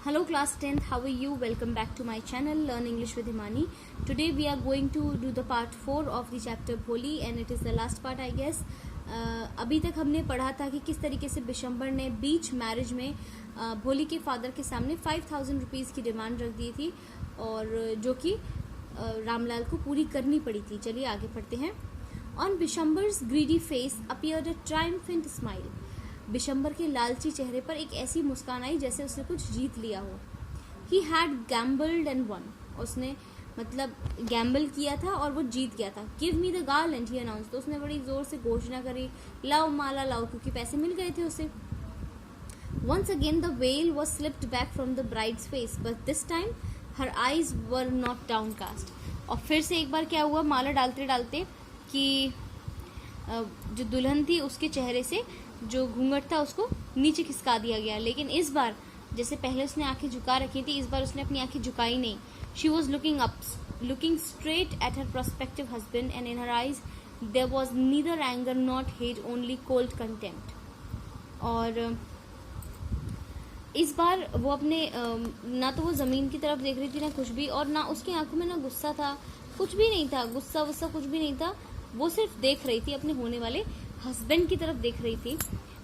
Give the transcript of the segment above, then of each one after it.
Hello class 10th, how are you? Welcome back to my channel Learn English with Himani. Today we are going to do the part 4 of the chapter Bholi and it is the last part I guess. अभी तक हमने पढ़ा था कि किस तरीके से बिशंबर ने बीच मैरिज में भोली के फादर के सामने 5000 रुपीज़ की डिमांड रख दी थी और जो कि रामलाल को पूरी करनी पड़ी थी. चलिए आगे पढ़ते हैं. On Bishambar's greedy face appeared a triumphant smile. Bishambar के लालची चेहरे पर एक ऐसी मुस्कान आई जैसे उसने कुछ जीत लिया हो. He had gambled and one. उसने मतलब गैम्बल किया था और वो जीत गया था. Give me the garland he announce. तो उसने बड़ी जोर से घोषणा करी, लाओ माला लाओ, क्योंकि पैसे मिल गए थे उसे. Once again the veil was slipped back from the bride's face but this time her eyes were not downcast. और फिर से एक बार क्या हुआ, माला डालते डालते कि जो दुल्हन थी उसके चेहरे से जो घूंघट था उसको नीचे खिसका दिया गया. लेकिन इस बार जैसे पहले उसने आंखें झुका रखी थी, इस बार उसने अपनी आंखें झुकाई नहीं. She was looking up, looking straight at her prospective husband and in her eyes there was neither anger not hate only cold contempt. और इस बार वो अपने ना तो वो जमीन की तरफ देख रही थी ना कुछ भी, और ना उसकी आंखों में ना गुस्सा था, कुछ भी नहीं था, गुस्सा वुस्सा कुछ भी नहीं था. वो सिर्फ देख रही थी, अपने होने वाले हस्बैंड की तरफ देख रही थी.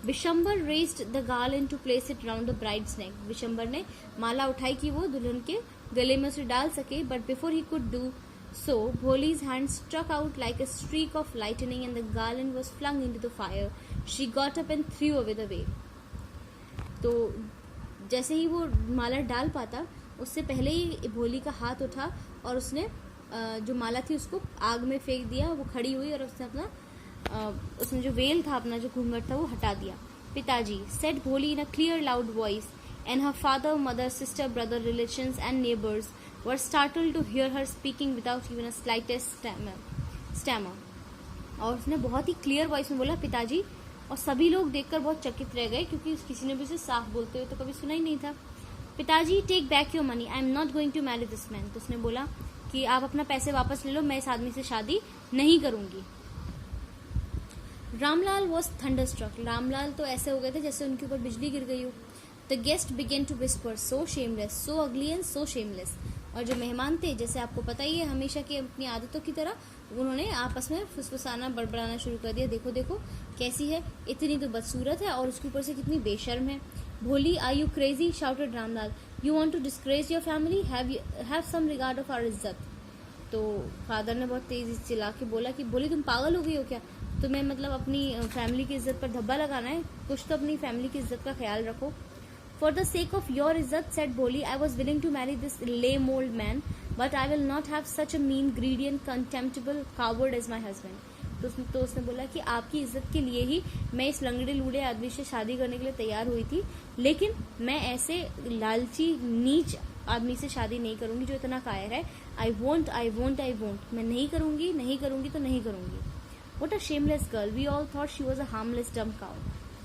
Bishambar raised the garland to place it round the bride's neck. Bishambar ने माला उठाई कि वो दुल्हन के गले में उसे डाल सके. But before he could do so Bholi's hand struck out like a streak of lightning and the garland was flung into the fire. She got up and threw away the veil. तो जैसे ही वो माला डाल पाता उससे पहले ही भोली का हाथ उठा और उसने जो माला थी उसको आग में फेंक दिया. वो खड़ी हुई और उसने अपना उसने जो वेल था, अपना जो घूंघट था वो हटा दिया. पिताजी said Bholi in a clear loud voice and her father, mother, sister, brother, relations and neighbours were startled to hear her speaking without even a slightest stammer. और उसने बहुत ही क्लियर वॉइस में बोला पिताजी, और सभी लोग देखकर बहुत चकित रह गए क्योंकि किसी ने भी उसे साफ बोलते हुए तो कभी सुना ही नहीं था. पिताजी take back your money, I am not going to marry this man. तो उसने बोला कि आप अपना पैसे वापस ले लो, मैं इस आदमी से शादी नहीं करूंगी. Ramlal was thunderstruck. रामलाल तो ऐसे हो गए थे जैसे उनके ऊपर बिजली गिर गई हो. The guest began to whisper, so shameless, so ugly and so shameless. और जो मेहमान थे, जैसे आपको पता ही है हमेशा की अपनी आदतों की तरह, उन्होंने आपस में फुसफुसाना बड़बड़ाना शुरू कर दिया. देखो देखो कैसी है, इतनी तो बदसूरत है और उसके ऊपर से कितनी बेशर्म है. Bholi, are you crazy, shouted Ramlal. You want to disgrace your family, have some regard of our इज्जत. तो फादर ने बहुत तेजी से चिल्ला के बोला कि भोली तुम पागल हो गई हो क्या, तुम्हें मतलब अपनी फैमिली की इज्जत पर धब्बा लगाना है, कुछ तो अपनी फैमिली की इज्जत का ख्याल रखो. For the sake of your izzat said Bholi, I was willing to marry this lame old man but I will not have such a mean, greedy and contemptible coward as my husband. तो उसने बोला कि आपकी इज्जत के लिए ही मैं इस लंगड़े लूड़े आदमी से शादी करने के लिए तैयार हुई थी, लेकिन मैं ऐसे लालची नीच आदमी से शादी नहीं करूंगी जो इतना कायर है. आई वोंट, मैं नहीं करूंगी, नहीं करूंगी तो नहीं करूंगी. What a shameless girl. We all thought she was a harmless dumb cow.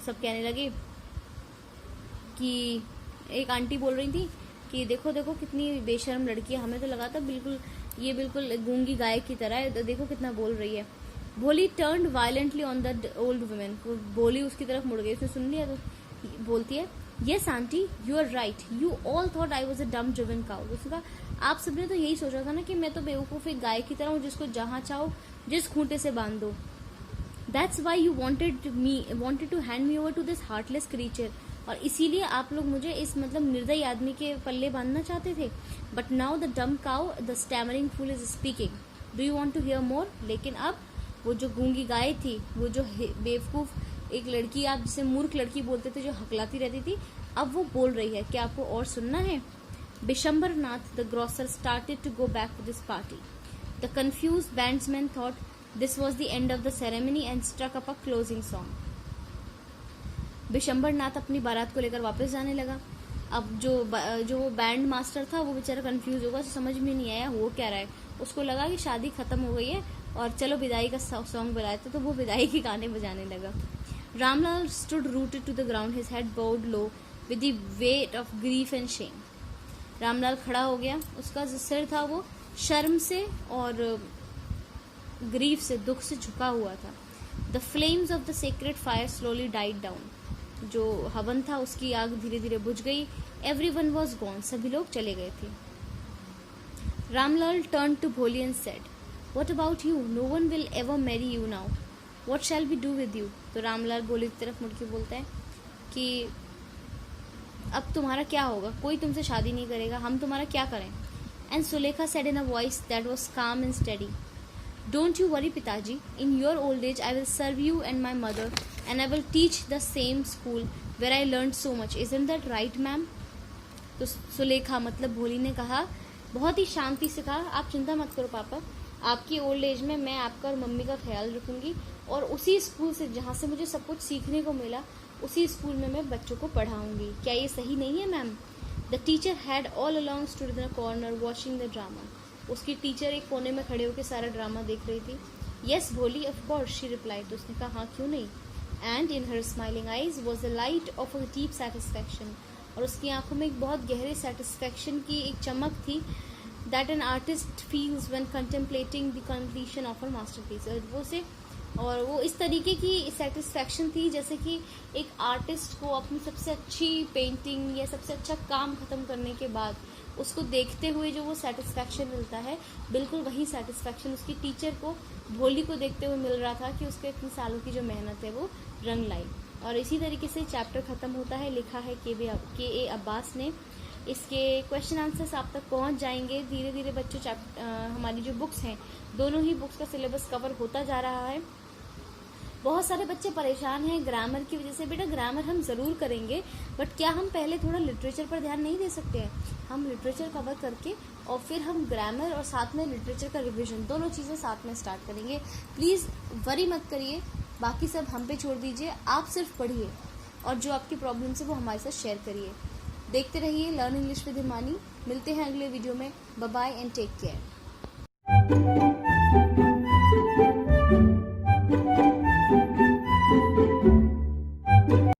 सब कहने लगे कि एक आंटी बोल रही थी कि देखो देखो कितनी बेशर्म लड़की है, हमें तो लगा था बिल्कुल गूंगी गाय की तरह है, देखो कितना बोल रही है. भोली turned violently on the old women. भोली उसकी तरफ मुड़ गई, उसने सुन लिया तो बोलती है, yes aunty you are right, you all thought I was a dumb driven cow. उसने कहा आप सबने तो यही सोचा था ना कि मैं तो बेवकूफ एक गाय की तरह हूँ जिसको जहां चाहो जिस खूंटे से बांध दो. That's why you wanted to hand me over to this heartless creature. और इसीलिए आप लोग मुझे इस मतलब निर्दयी आदमी के पल्ले बांधना चाहते थे. But now the dumb cow, the stammering fool is speaking. Do you want to hear more. लेकिन अब वो जो गूंगी गाय थी, वो जो बेवकूफ एक लड़की, आप जिसे मूर्ख लड़की बोलते थे जो हकलाती रहती थी, अब वो बोल रही है. क्या आपको और सुनना है. Bishambar Nath the grocer started to go back to this party. The confused bandsman thought this was the end of the ceremony and struck up a closing song. Bishambar Nath अपनी बारात को लेकर वापस जाने लगा. अब जो बैंड मास्टर था वो बेचारा कंफ्यूज होगा, समझ में नहीं आया हो क्या रहा है. उसको लगा कि शादी खत्म हो गई है और चलो विदाई का सॉन्ग बजाए, तो वो विदाई के गाने बजाने लगा. Ramlal stood rooted to the ground, his head bowed low with the weight of grief and shame. Ramlal खड़ा हो गया, उसका जो सिर था वो शर्म से और ग्रीफ से, दुख से झुका हुआ था. The flames of the sacred fire slowly died down. जो हवन था उसकी आग धीरे धीरे बुझ गई. Everyone was gone. सभी लोग चले गए थे. Ramlal turned to Bholi and said, "What about you? No one will ever marry you now. What shall we do with you?" तो रामलाल भोले की तरफ मुड़ के बोलता है कि अब तुम्हारा क्या होगा, कोई तुमसे शादी नहीं करेगा, हम तुम्हारा क्या करें. And Sulekha said in a voice that was calm and steady, "Don't you worry, Pitaji. In your old age, I will serve you and my mother, and I will teach the same school where I learned so much. Isn't that right, ma'am?" तो सुलेखा मतलब भोली ने कहा, बहुत ही शांति से कहा, आप चिंता मत करो पापा, आपकी ओल्ड एज में मैं आपका और मम्मी का ख्याल रखूंगी, और उसी स्कूल से जहाँ से मुझे सब कुछ सीखने को मिला, उसी स्कूल में मैं बच्चों को पढ़ाऊंगी. क्या ये सही नहीं है ma'am? The teacher had all along stood in the corner watching the drama. उसकी टीचर एक कोने में खड़े होकर सारा ड्रामा देख रही थी. येस भोली, ऑफ कोर्स, शी रिप्लाइड. तो उसने कहा हाँ क्यों नहीं. And in her smiling eyes was the light of a deep satisfaction. और उसकी आंखों में एक बहुत गहरे सेटिस्फैक्शन की एक चमक थी. That an artist feels when contemplating the completion of her masterpiece. और वो इस तरीके की सेटिस्फैक्शन थी जैसे कि एक आर्टिस्ट को अपनी सबसे अच्छी पेंटिंग या सबसे अच्छा काम खत्म करने के बाद उसको देखते हुए जो वो सेटिस्फैक्शन मिलता है, बिल्कुल वही सेटिस्फैक्शन उसकी टीचर को, भोली को देखते हुए मिल रहा था कि उसके इतने सालों की जो मेहनत है वो रंग लाई. और इसी तरीके से चैप्टर खत्म होता है. लिखा है के ए अब्बास ने. इसके क्वेश्चन आंसर्स आप तक पहुंच जाएंगे धीरे धीरे बच्चों. हमारी जो बुक्स हैं, दोनों ही बुक्स का सिलेबस कवर होता जा रहा है. बहुत सारे बच्चे परेशान हैं ग्रामर की वजह से. बेटा ग्रामर हम ज़रूर करेंगे, बट क्या हम पहले थोड़ा लिटरेचर पर ध्यान नहीं दे सकते हैं? हम लिटरेचर कवर करके और फिर हम ग्रामर और साथ में लिटरेचर का रिवीजन, दोनों चीज़ें साथ में स्टार्ट करेंगे. प्लीज़ वरी मत करिए, बाकी सब हम पे छोड़ दीजिए. आप सिर्फ पढ़िए और जो आपकी प्रॉब्लम्स है वो हमारे साथ शेयर करिए. देखते रहिए लर्न इंग्लिश विद हिमानी. मिलते हैं अगले वीडियो में. Bye bye and take care.